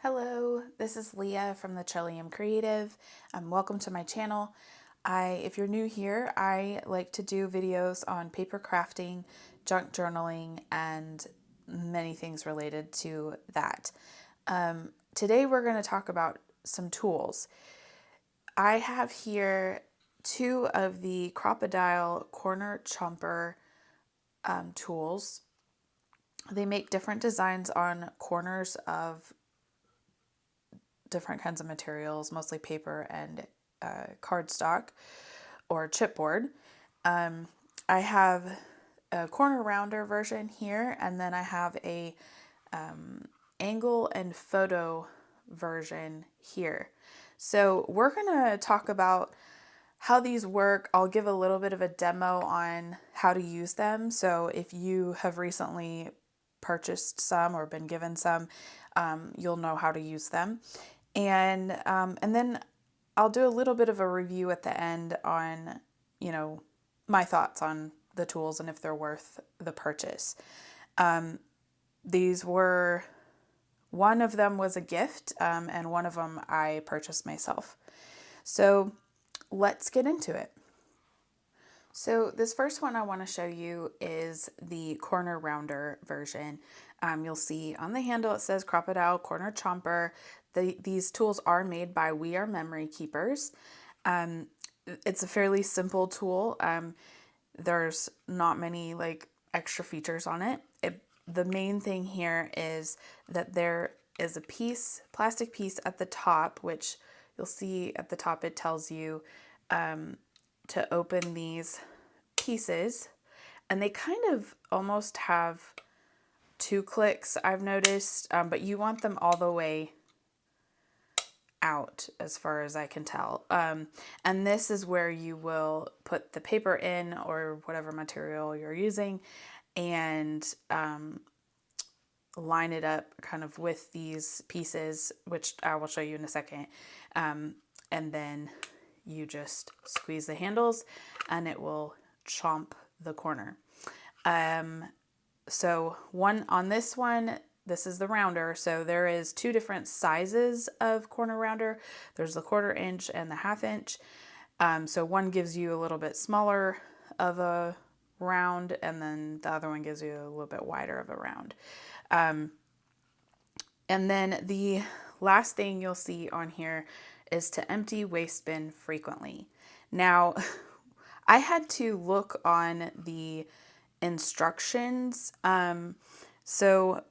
Hello, this is Leah from the Trillium Creative. Welcome to my channel. If you're new here, I like to do videos on paper crafting, junk journaling, and many things related to that. Today we're going to talk about some tools. I have here two of the Crop-a-dile Corner Chomper tools. They make different designs on corners of different kinds of materials, mostly paper and cardstock or chipboard. I have a corner rounder version here, and then I have a angle and photo version here. So we're gonna talk about how these work. I'll give a little bit of a demo on how to use them. So if you have recently purchased some or been given some, you'll know how to use them. And then I'll do a little bit of a review at the end on, my thoughts on the tools and if they're worth the purchase. One of them was a gift, and one of them I purchased myself. So let's get into it. So this first one I want to show you is the corner rounder version. You'll see on the handle it says Crop-a-dile Corner Chomper. These tools are made by We Are Memory Keepers. It's a fairly simple tool. There's not many extra features on it. The main thing here is that there is a plastic piece at the top, which you'll see at the top it tells you to open these pieces, and they kind of almost have 2 clicks, I've noticed, but you want them all the way out as far as I can tell. And this is where you will put the paper in or whatever material you're using and line it up kind of with these pieces, which I will show you in a second. And then you just squeeze the handles and it will chomp the corner. So on this one, this is the rounder. So there is 2 different sizes of corner rounder. There's the 1/4 inch and the 1/2 inch. So one gives you a little bit smaller of a round, and then the other one gives you a little bit wider of a round. And then the last thing you'll see on here is to empty waste bin frequently. Now, I had to look on the instructions. So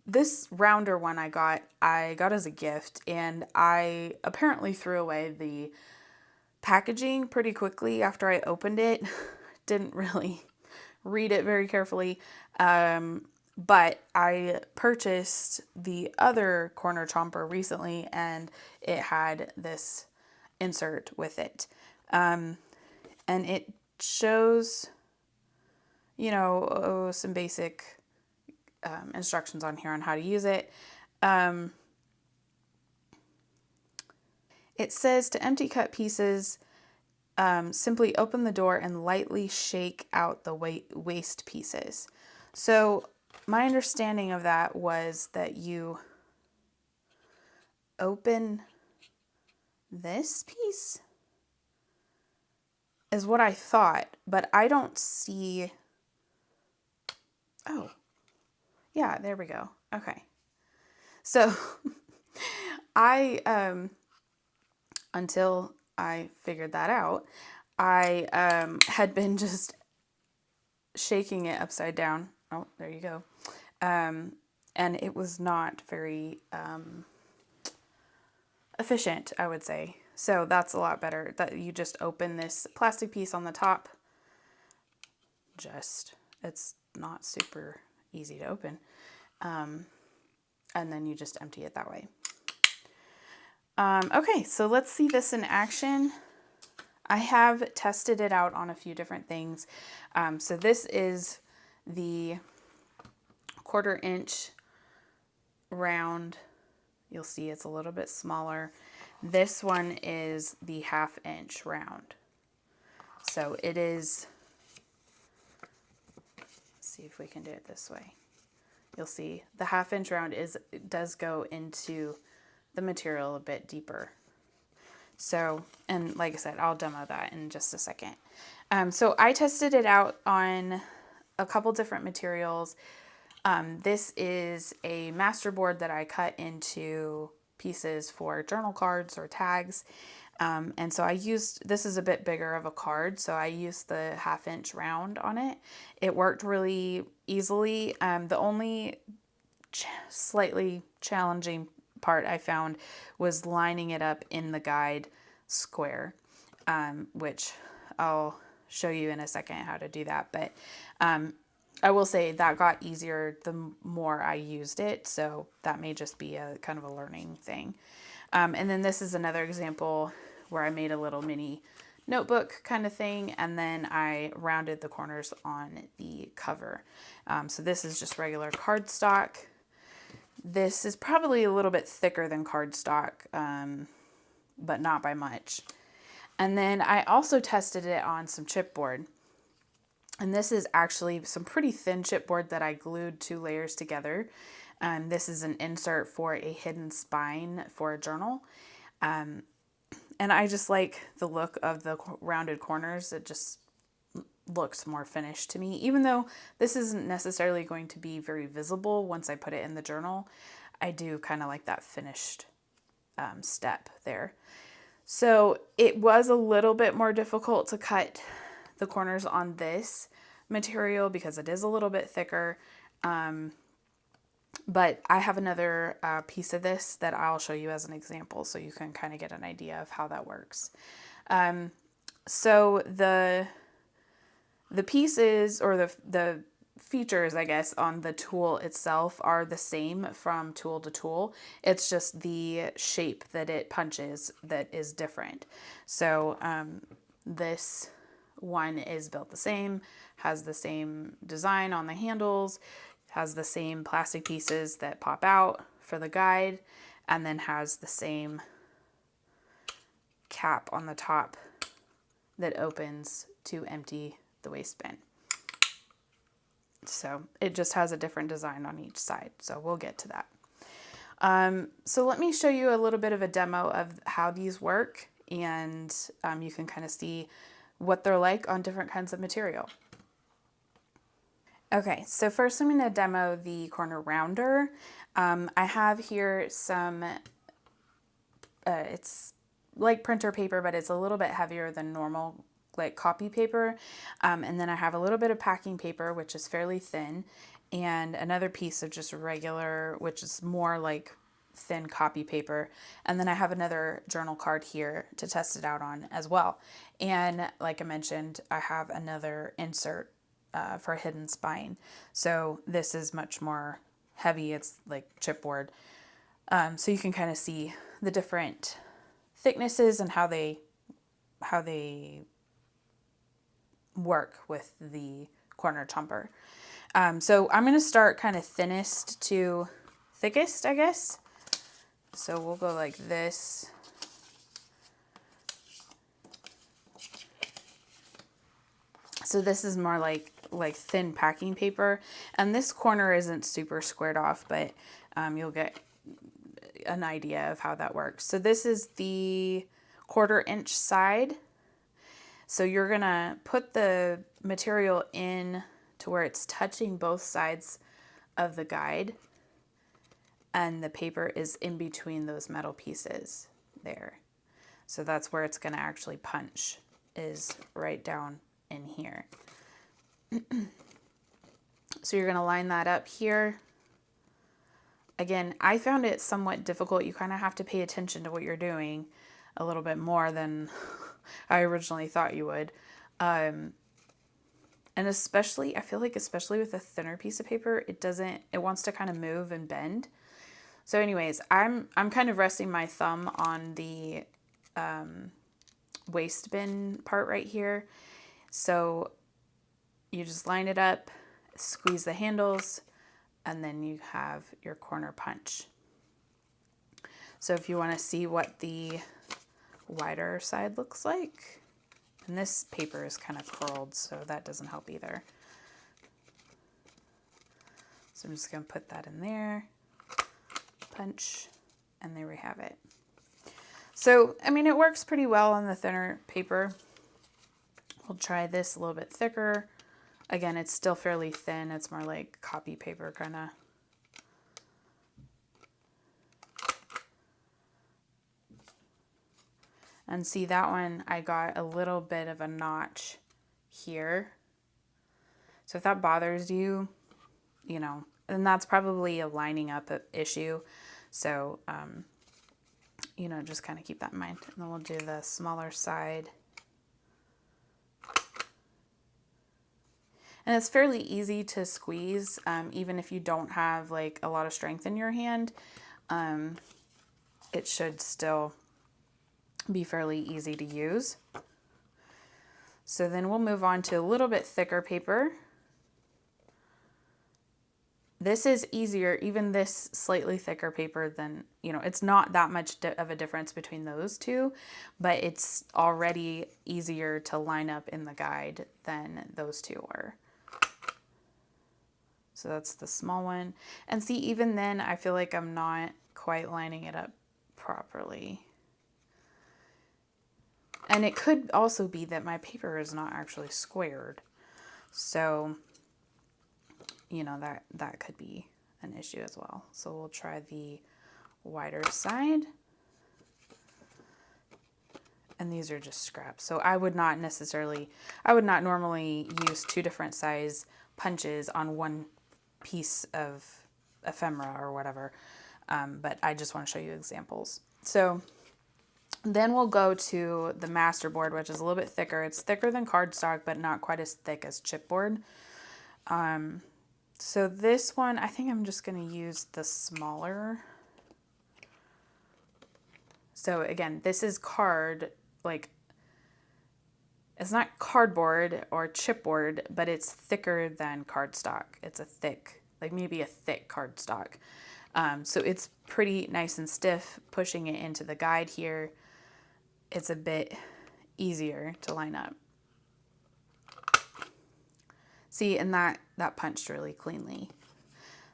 this rounder one I got as a gift, and I apparently threw away the packaging pretty quickly after I opened it. Didn't really read it very carefully. But I purchased the other corner chomper recently, and it had this insert with it. And it shows, some basic instructions on here on how to use it. It says to empty cut pieces, simply open the door and lightly shake out the waste pieces. So my understanding of that was that you open this piece is what I thought, but I don't see. Oh, yeah, there we go. Okay. So until I figured that out, I had been just shaking it upside down. Oh, there you go. And it was not very efficient, I would say. So that's a lot better that you just open this plastic piece on the top. It's not super easy to open. And then you just empty it that way. Okay, so let's see this in action. I have tested it out on a few different things. So this is the 1/4 inch round. You'll see it's a little bit smaller. This one is the 1/2 inch round. So let's see if we can do it this way. you'll see the 1/2 inch round does go into the material a bit deeper. So, and like I said, I'll demo that in just a second. So I tested it out on a couple different materials. This is a masterboard that I cut into pieces for journal cards or tags. And so this is a bit bigger of a card, so I used the 1/2 inch round on it. It worked really easily. The only slightly challenging part I found was lining it up in the guide square, which I'll show you in a second how to do that. But I will say that got easier the more I used it, so that may just be a kind of a learning thing. And then this is another example where I made a little mini notebook kind of thing, and then I rounded the corners on the cover. So this is just regular cardstock. This is probably a little bit thicker than cardstock, but not by much. And then I also tested it on some chipboard. And this is actually some pretty thin chipboard that I glued 2 layers together. This is an insert for a hidden spine for a journal. And I just like the look of the rounded corners. It just looks more finished to me, even though this isn't necessarily going to be very visible once I put it in the journal. I do kind of like that finished step there. So it was a little bit more difficult to cut the corners on this material because it is a little bit thicker. But I have another piece of this that I'll show you as an example so you can kind of get an idea of how that works. So the pieces, or the features, I guess, on the tool itself are the same from tool to tool. It's just the shape that it punches that is different. So this one is built the same, has the same design on the handles, has the same plastic pieces that pop out for the guide, and then has the same cap on the top that opens to empty the waste bin. So it just has a different design on each side. So we'll get to that. So let me show you a little bit of a demo of how these work, and you can kind of see what they're like on different kinds of material. Okay, so first I'm going to demo the corner rounder. I have here some, it's like printer paper, but it's a little bit heavier than normal, like copy paper. And then I have a little bit of packing paper, which is fairly thin, and another piece of just regular, which is more like thin copy paper. And then I have another journal card here to test it out on as well. And like I mentioned, I have another insert for a hidden spine. So this is much more heavy. It's like chipboard. So you can kind of see the different thicknesses and how they work with the corner chomper. So I'm going to start kind of thinnest to thickest, I guess. So we'll go like this. So this is more like thin packing paper, and this corner isn't super squared off, but you'll get an idea of how that works. So this is the 1/4 inch side. So you're gonna put the material in to where it's touching both sides of the guide, and the paper is in between those metal pieces there. So that's where it's gonna actually punch, is right down in here. So you're gonna line that up here. Again, I found it somewhat difficult. You kind of have to pay attention to what you're doing a little bit more than I originally thought you would. And especially, I feel like especially with a thinner piece of paper, it wants to kind of move and bend. So anyways, I'm kind of resting my thumb on the waste bin part right here. So you just line it up, squeeze the handles, and then you have your corner punch. So if you want to see what the wider side looks like, and this paper is kind of curled, so that doesn't help either. So I'm just going to put that in there, punch, and there we have it. So, I mean, it works pretty well on the thinner paper. We'll try this a little bit thicker. Again, it's still fairly thin. It's more like copy paper kind of. And see, that one, I got a little bit of a notch here. So if that bothers you, you know, and that's probably a lining up issue. So, you know, just kind of keep that in mind. And then we'll do the smaller side. And it's fairly easy to squeeze, even if you don't have like a lot of strength in your hand. It should still be fairly easy to use. So then we'll move on to a little bit thicker paper. This is easier, even this slightly thicker paper than, you know, it's not that much of a difference between those two, but it's already easier to line up in the guide than those two were. So that's the small one. And see, even then, I feel like I'm not quite lining it up properly. And it could also be that my paper is not actually squared. So, you know, that could be an issue as well. So we'll try the wider side. And these are just scraps. So I would not normally use two different size punches on one piece of ephemera or whatever. But I just want to show you examples. So then we'll go to the masterboard, which is a little bit thicker. It's thicker than cardstock, but not quite as thick as chipboard. So this one, I think I'm just going to use the smaller. So again, this is card, like, it's not cardboard or chipboard, but it's thicker than cardstock. It's a thick, like maybe a thick cardstock. So it's pretty nice and stiff. Pushing it into the guide here, it's a bit easier to line up. See, and that punched really cleanly.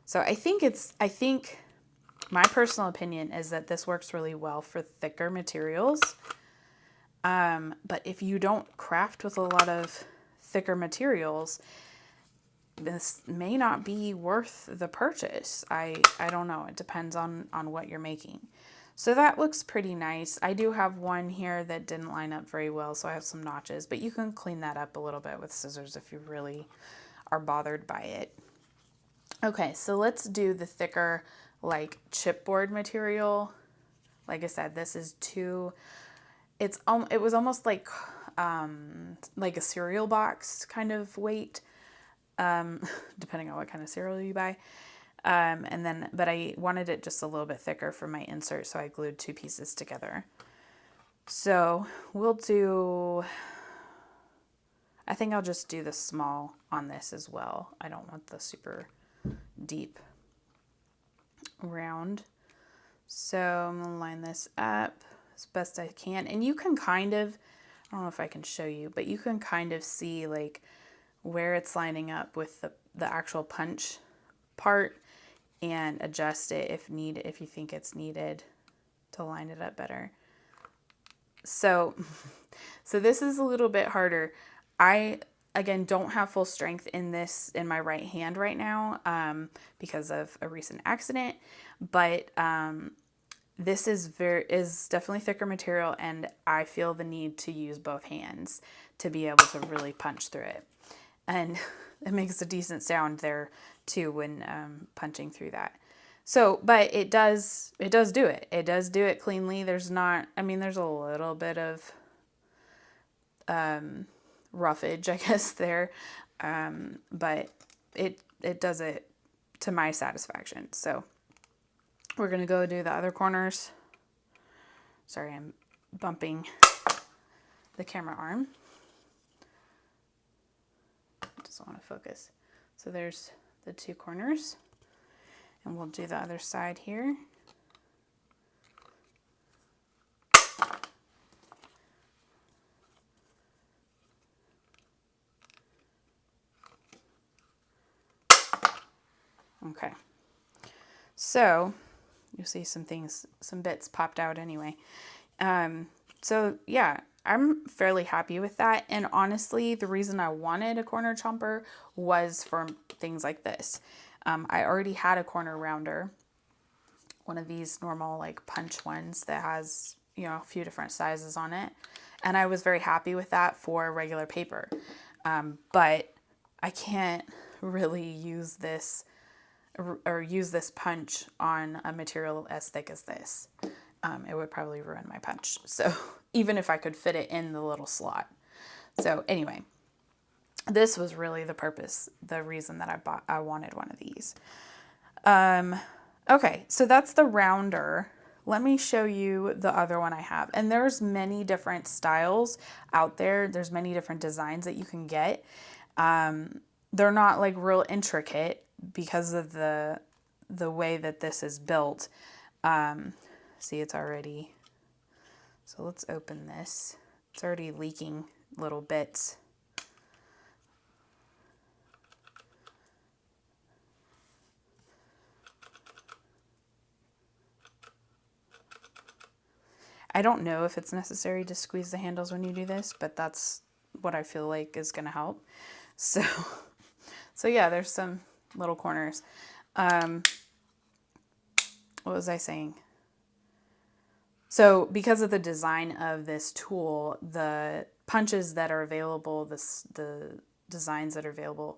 So I think my personal opinion is that this works really well for thicker materials. But if you don't craft with a lot of thicker materials, this may not be worth the purchase. I don't know. It depends on what you're making. So that looks pretty nice. I do have one here that didn't line up very well, so I have some notches, but you can clean that up a little bit with scissors if you really are bothered by it. Okay, so let's do the thicker, like, chipboard material. Like I said, this is it was almost like a cereal box kind of weight, depending on what kind of cereal you buy. But I wanted it just a little bit thicker for my insert, so I glued two pieces together. So I think I'll just do the small on this as well. I don't want the super deep round. So I'm gonna line this up as best I can. And you can kind of, I don't know if I can show you, but you can kind of see like where it's lining up with the actual punch part and adjust it if you think it's needed to line it up better. So this is a little bit harder. I, again, don't have full strength in my right hand right now because of a recent accident, but this is definitely thicker material, and I feel the need to use both hands to be able to really punch through it. And it makes a decent sound there too when punching through that. So, but it does do it. It does do it cleanly. There's a little bit of roughage, I guess, there. But it does it to my satisfaction. So we're going to go do the other corners. Sorry, I'm bumping the camera arm. Doesn't want to focus. So there's the two corners. And we'll do the other side here. Okay. So you'll see some things, some bits popped out anyway. So yeah, I'm fairly happy with that. And honestly, the reason I wanted a corner chomper was for things like this. I already had a corner rounder, one of these normal like punch ones that has, you know, a few different sizes on it. And I was very happy with that for regular paper. But I can't really use this or use this punch on a material as thick as this. It would probably ruin my punch. So even if I could fit it in the little slot. So anyway, this was really the reason that I wanted one of these. Okay, so that's the rounder. Let me show you the other one I have. And there's many different styles out there. There's many different designs that you can get. They're not like real intricate because of the way that this is built. See, it's already, so let's open this. It's already leaking little bits. I don't know if it's necessary to squeeze the handles when you do this, but that's what I feel like is going to help. So yeah, there's some little corners. What was I saying? So because of the design of this tool, the punches that are available, the designs that are available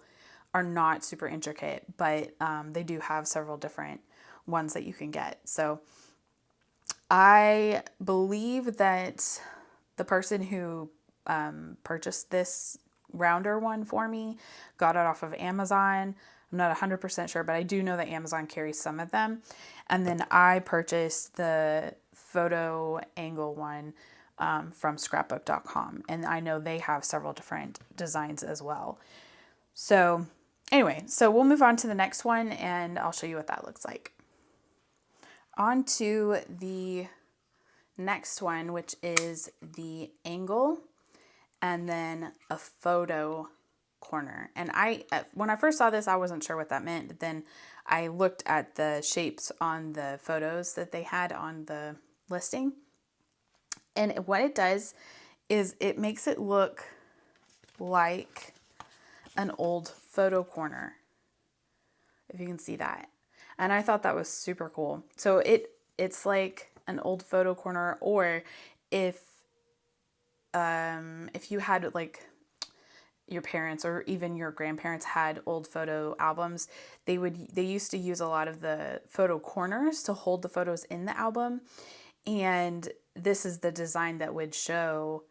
are not super intricate, but they do have several different ones that you can get. So I believe that the person who purchased this rounder one for me got it off of Amazon. I'm not 100% sure, but I do know that Amazon carries some of them. And then I purchased the photo angle one from scrapbook.com. And I know they have several different designs as well. So anyway, so we'll move on to the next one and I'll show you what that looks like. On to the next one, which is the angle and then a photo corner. And when I first saw this, I wasn't sure what that meant, but then I looked at the shapes on the photos that they had on the listing. And what it does is it makes it look like an old photo corner, if you can see that. And I thought that was super cool. So it's like an old photo corner, or if you had like your parents or even your grandparents had old photo albums, they used to use a lot of the photo corners to hold the photos in the album. And this is the design that would show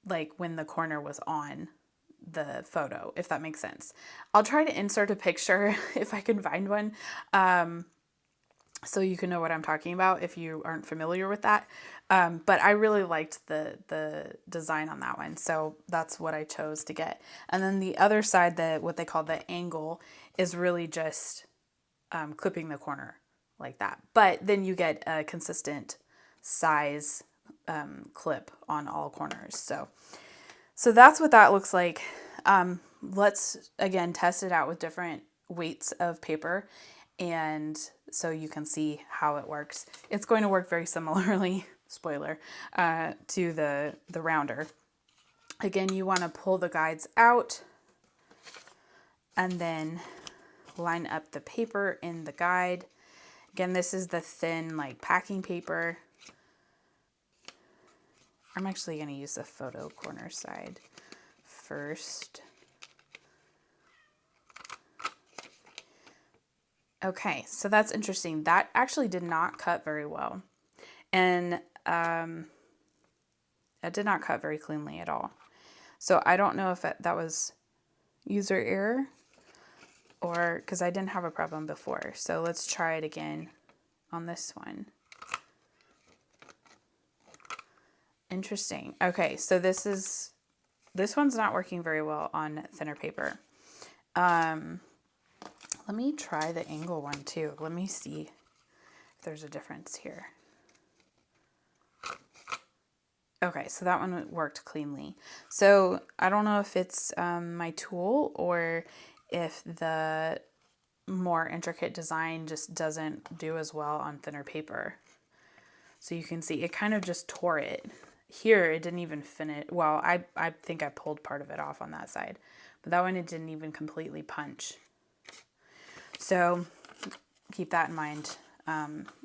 like when the corner was on the photo, if that makes sense. I'll try to insert a picture if I can find one, so you can know what I'm talking about if you aren't familiar with that. But I really liked the design on that one, so that's what I chose to get. And then the other side, what they call the angle, is really just clipping the corner like that. But then you get a consistent size clip on all corners. So that's what that looks like. Let's again test it out with different weights of paper, and so you can see how it works. It's going to work very similarly, spoiler, to the rounder. Again, you want to pull the guides out and then line up the paper in the guide. Again, this is the thin like packing paper. I'm actually going to use the photo corner side first. Okay, so that's interesting. That actually did not cut very well. And it did not cut very cleanly at all. So I don't know if that was user error or because I didn't have a problem before. So let's try it again on this one. Interesting. Okay, so this one's not working very well on thinner paper. Let me try the angle one too. Let me see if there's a difference here. Okay, so that one worked cleanly. So I don't know if it's my tool or if the more intricate design just doesn't do as well on thinner paper. So you can see it kind of just tore it. Here it didn't even finish. Well, I think I pulled part of it off on that side, but that one it didn't even completely punch. So keep that in mind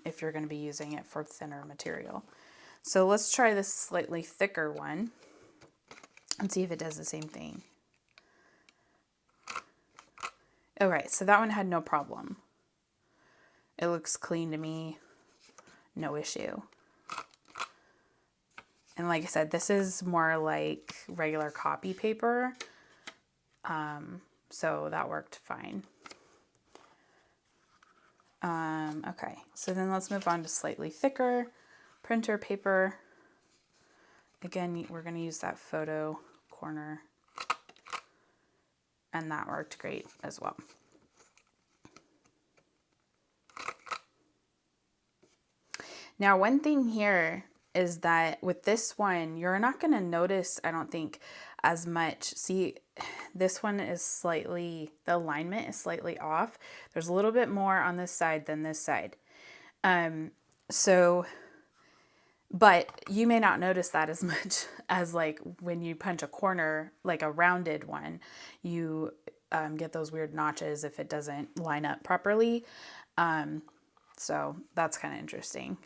if you're going to be using it for thinner material. So let's try this slightly thicker one and see if it does the same thing. Okay, so that one had no problem. It looks clean to me, no issue. And like I said, this is more like regular copy paper, so that worked fine. Okay, so then let's move on to slightly thicker printer paper. Again, we're going to use that photo corner, and that worked great as well. Now, one thing here is that with this one, you're not going to notice, I don't think, as much. See, this one is slightly, the alignment is slightly off. There's a little bit more on this side than this side. But you may not notice that as much as like when you punch a corner, like a rounded one, you get those weird notches if it doesn't line up properly. So that's kind of interesting.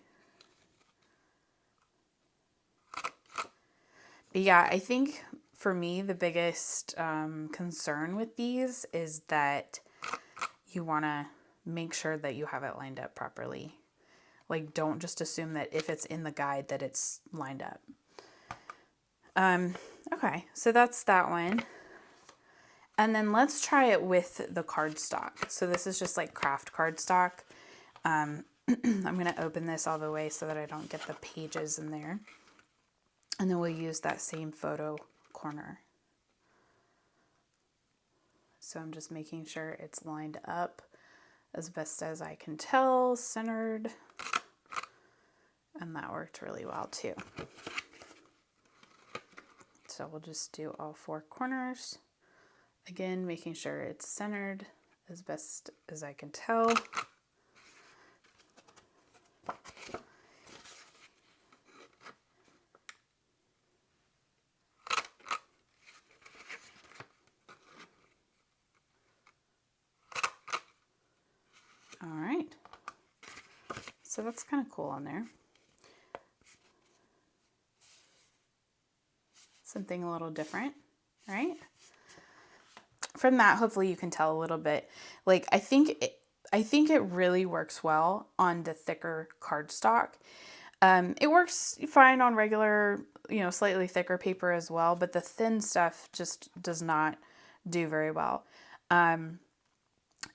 But yeah, I think for me, the biggest concern with these is that you want to make sure that you have it lined up properly. Like, don't just assume that if it's in the guide that it's lined up. Okay, so that's that one. And then let's try it with the cardstock. So this is just like craft cardstock. I'm going to open this all the way so that I don't get the pages in there. And then we'll use that same photo corner. So I'm just making sure it's lined up as best as I can tell, centered. And that worked really well too. So we'll just do all 4 corners. Again, making sure it's centered as best as I can tell. All right. So that's kind of cool on there. Something a little different, right? From that, hopefully you can tell a little bit. Like, I think it really works well on the thicker cardstock. It works fine on regular, slightly thicker paper as well, but the thin stuff just does not do very well. And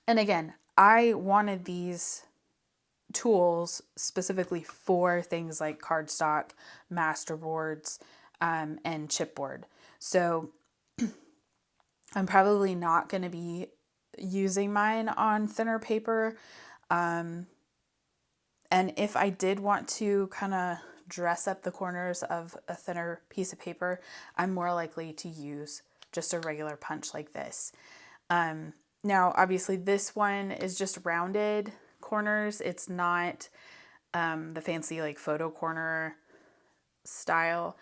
again, I wanted these tools specifically for things like cardstock, masterboards, and chipboard. So I'm probably not going to be using mine on thinner paper. And if I did want to kind of dress up the corners of a thinner piece of paper, I'm more likely to use just a regular punch like this. Now, obviously this one is just rounded corners. It's not the fancy like photo corner style.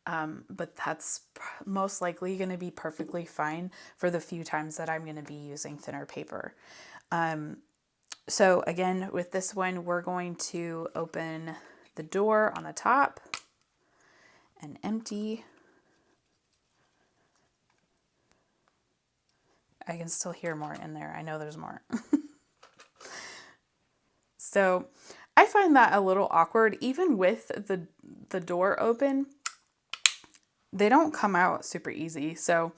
But that's most likely going to be perfectly fine for the few times that I'm going to be using thinner paper. So again, with this one, we're going to open the door on the top and empty. I can still hear more in there. I know there's more. So I find that a little awkward, even with the door open. They don't come out super easy. So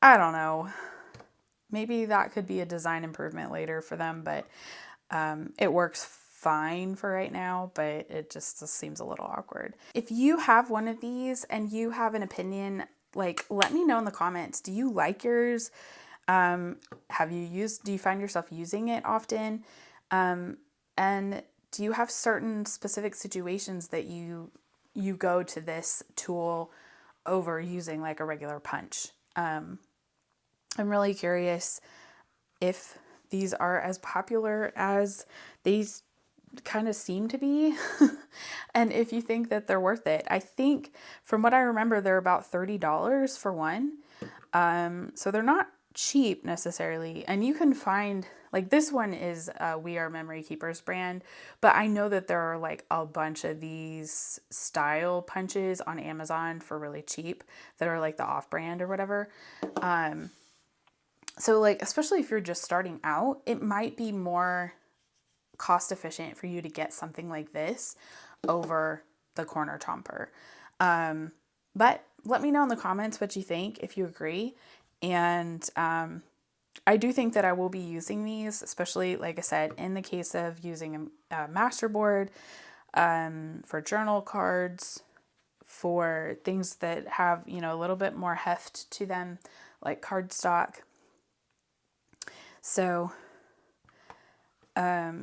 I don't know. Maybe that could be a design improvement later for them, but it works fine for right now, but it just seems a little awkward. If you have one of these and you have an opinion, like, let me know in the comments. Do you like yours? Do you find yourself using it often? And do you have certain specific situations that you go to this tool over using like a regular punch? I'm really curious if these are as popular as these kind of seem to be. And if you think that they're worth it, I think from what I remember, they're about $30 for one. So they're not cheap necessarily. And you can find, like, this one is We Are Memory Keepers brand, but I know that there are like a bunch of these style punches on Amazon for really cheap that are like the off brand or whatever. So like, especially if you're just starting out, it might be more cost efficient for you to get something like this over the corner chomper. But let me know in the comments what you think, if you agree. And I do think that I will be using these, especially, like I said, in the case of using a masterboard, for journal cards, for things that have, you know, a little bit more heft to them, like cardstock. So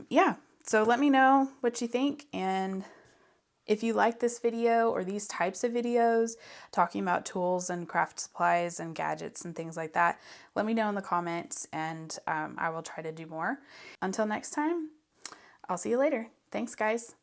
yeah, so let me know what you think, and if you like this video or these types of videos talking about tools and craft supplies and gadgets and things like that, let me know in the comments, and I will try to do more. Until next time, I'll see you later. Thanks, guys.